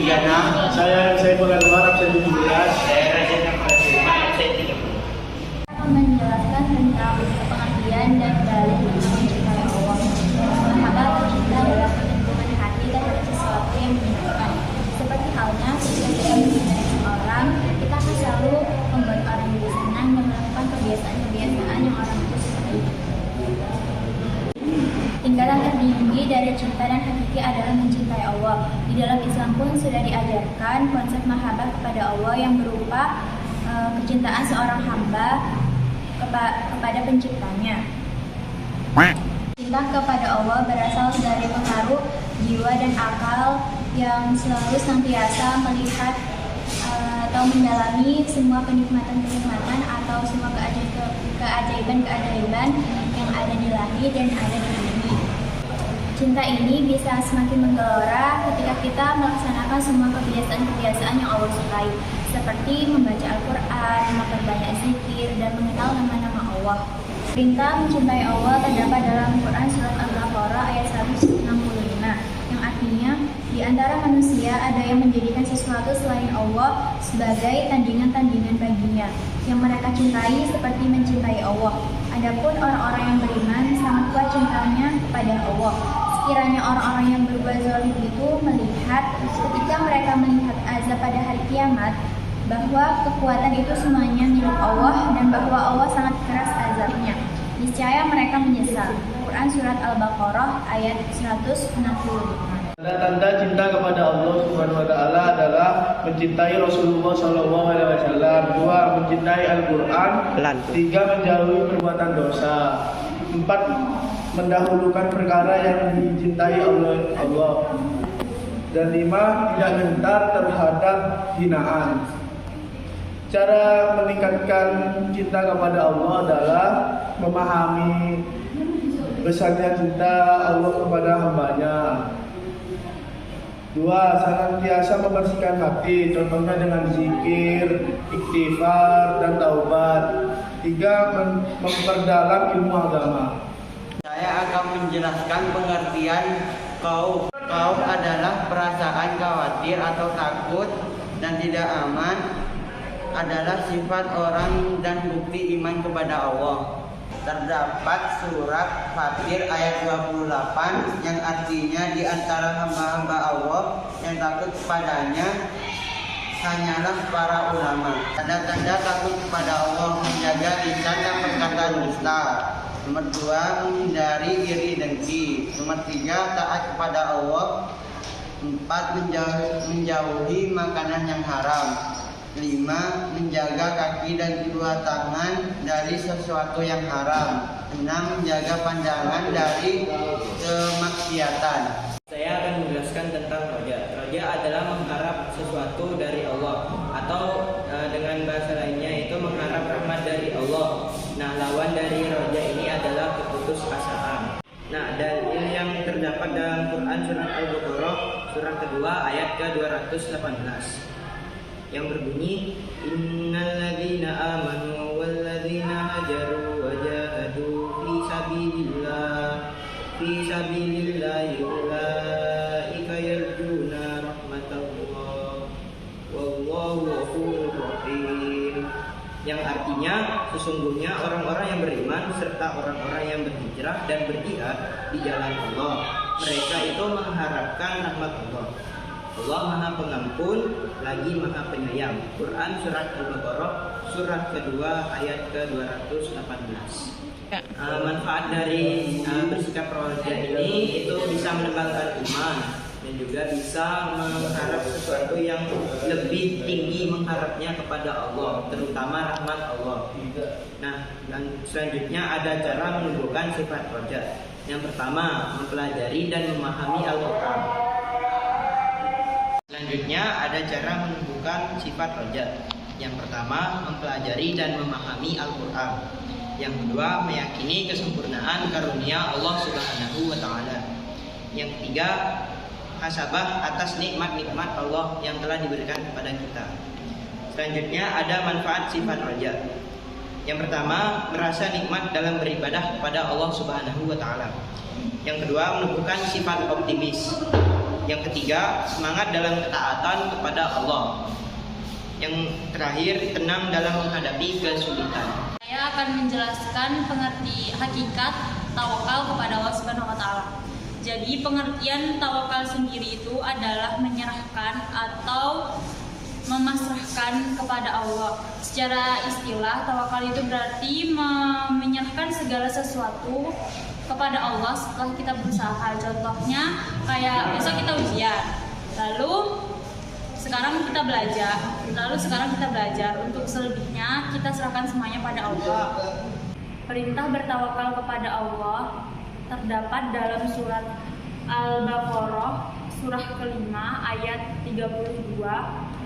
36. Saya bukan Anwar, absen 17. Saya Raja Nafasuma, absen 30. Menjelaskan tentang pengertian dan dalil tentang mencintai Allah. Mahabbah cinta adalah kecenderungan hati terhadap sesuatu yang menyenangkan. Seperti halnya ketika kita mencintai seseorang, kita akan selalu membuat orang itu senang dan melakukan kebiasaan-kebiasaan yang orang itu sukai. Tingkatan tertinggi dari cinta dan hakiki adalah mencintai Allah. Di dalam Islam pun sudah diajarkan konsep mahabbah kepada Allah yang berupa kecintaan seorang hamba kepada penciptanya. Cinta kepada Allah berasal dari pengaruh jiwa dan akal yang selalu senantiasa melihat atau mendalami semua kenikmatan-kenikmatan atau semua keajaiban-keajaiban yang ada di langit dan ada di bumi. Cinta ini bisa semakin menggelora ketika kita melaksanakan semua kebiasaan-kebiasaan yang Allah sukai, seperti membaca Al-Quran, memperbanyak zikir, dan mengenal nama-nama Allah. Perintah mencintai Allah terdapat dalam Quran Surat Al-Baqarah ayat 165, yang artinya, di antara manusia ada yang menjadikan sesuatu selain Allah sebagai tandingan-tandingan baginya, yang mereka cintai seperti mencintai Allah. Adapun orang-orang yang beriman sangat kuat cintanya kepada Allah. Sekiranya orang-orang yang berbuat zalim itu melihat ketika mereka melihat azab pada hari kiamat, bahwa kekuatan itu semuanya milik Allah dan bahwa Allah sangat keras azabnya, niscaya mereka menyesal. Quran Surat Al-Baqarah ayat 165. Tanda-tanda cinta kepada Allah Subhanahu wa taala adalah mencintai Rasulullah sallallahu alaihi wasallam, 2 mencintai Al-Qur'an, 3 menjauhi perbuatan dosa, 4 mendahulukan perkara yang dicintai Allah, dan 5 tidak gentar terhadap hinaan. Cara meningkatkan cinta kepada Allah adalah memahami besarnya cinta Allah kepada hambanya. 2. Senantiasa membersihkan hati, contohnya dengan zikir, istighfar, dan taubat. 3. Memperdalam ilmu agama. Saya akan menjelaskan pengertian khauf. Khauf adalah perasaan khawatir atau takut dan tidak aman, adalah sifat orang dan bukti iman kepada Allah. Terdapat surat Fatir ayat 28 yang artinya di antara hamba-hamba Allah yang takut kepadanya hanyalah para ulama. Tanda-tanda takut kepada Allah: menjaga lisan dan perkataan dusta. Nomor 2, menghindari iri dengki. Nomor 3, taat kepada Allah. 4, menjauhi makanan yang haram. 5. Menjaga kaki dan kedua tangan dari sesuatu yang haram. 6. Menjaga pandangan dari kemaksiatan. Saya akan menjelaskan tentang roja. Roja adalah mengharap sesuatu dari Allah, atau dengan bahasa lainnya itu mengharap rahmat dari Allah. Nah, lawan dari roja ini adalah keputusasaan. Nah, dalil yang terdapat dalam Quran Surat Al-Baqarah surat kedua ayat ke-218 yang berbunyi, innalladzina amanu walladzina hajaru wajahadu fi sabilillahi ulaika yarjuna rahmatallah wallahu ghafurur rahim. Yang artinya, sesungguhnya orang-orang yang beriman serta orang-orang yang berhijrah dan berjihad di jalan Allah, mereka itu mengharapkan rahmat Allah. Allah Maha Pengampun lagi Maha Penyayang. Quran Surat Al-Baqarah surat kedua ayat ke-218. Manfaat dari bersikap roja ini itu bisa menambahkan iman dan juga bisa mengharap sesuatu yang lebih tinggi, mengharapnya kepada Allah, terutama rahmat Allah. Nah, dan selanjutnya ada cara menumbuhkan sifat roja. Yang pertama, mempelajari dan memahami Al-Quran. Selanjutnya ada cara menumbuhkan sifat roja. Yang pertama, mempelajari dan memahami Al-Quran. Yang kedua, meyakini kesempurnaan karunia Allah Subhanahu wa Ta'ala. Yang ketiga, hasabah atas nikmat-nikmat Allah yang telah diberikan kepada kita. Selanjutnya ada manfaat sifat roja. Yang pertama, merasa nikmat dalam beribadah kepada Allah Subhanahu wa Ta'ala. Yang kedua, menumbuhkan sifat optimis. Yang ketiga, semangat dalam ketaatan kepada Allah. Yang terakhir, tenang dalam menghadapi kesulitan. Saya akan menjelaskan pengerti hakikat tawakal kepada Allah Subhanahu wa taala. Jadi pengertian tawakal sendiri itu adalah menyerahkan atau memasrahkan kepada Allah. Secara istilah, tawakal itu berarti menyerahkan segala sesuatu kepada Allah setelah kita berusaha. Contohnya kayak besok kita ujian, lalu sekarang kita belajar, untuk selebihnya kita serahkan semuanya pada Allah. Perintah bertawakal kepada Allah terdapat dalam surat Al-Baqarah surah kelima ayat 32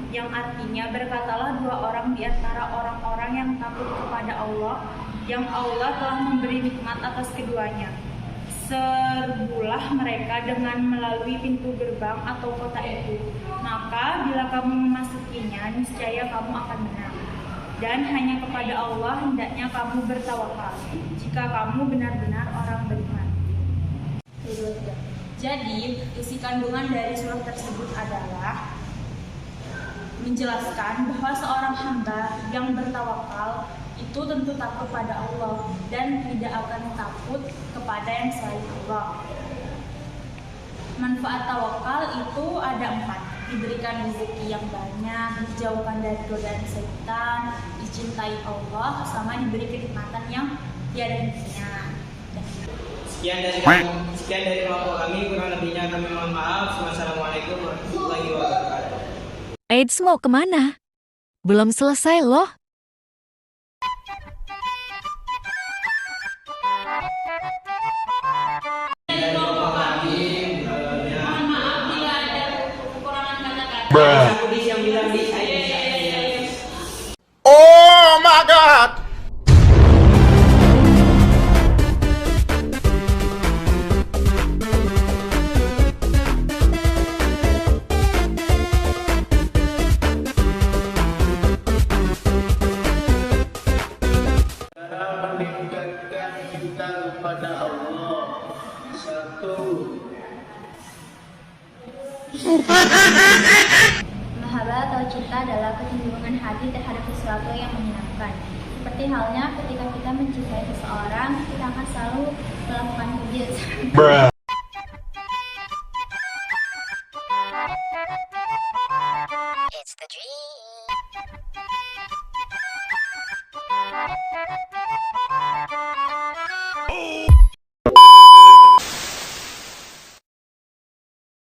yang artinya, berkatalah dua orang di antara orang-orang yang takut kepada Allah yang Allah telah memberi nikmat atas keduanya. Serbulah mereka dengan melalui pintu gerbang atau kota itu, maka bila kamu memasukinya, niscaya kamu akan menang. Dan hanya kepada Allah hendaknya kamu bertawakal, jika kamu benar-benar orang beriman. Jadi, isi kandungan dari surat tersebut adalah menjelaskan bahwa seorang hamba yang bertawakal itu tentu takut pada Allah dan tidak akan takut kepada yang selain Allah. Manfaat tawakal itu ada 4: diberikan rezeki yang banyak, dijauhkan dari godaan setan, dicintai Allah, sama diberi kenikmatan yang tiada hentinya. Sekian dari kelompok kami, kurang lebihnya kami mohon maaf. Wassalamualaikum warahmatullahi wabarakatuh. Eits, mau kemana? Belum selesai loh. Mohon maaf bila ada kekurangan kata-kata. Yang bilang di Oh my God! Cara meningkatkan cinta kepada Allah. 1. Mahabbah atau cinta adalah kecenderungan hati terhadap sesuatu yang menyenangkan. Seperti halnya ketika kita mencintai seseorang, kita akan selalu melakukan kebiasaan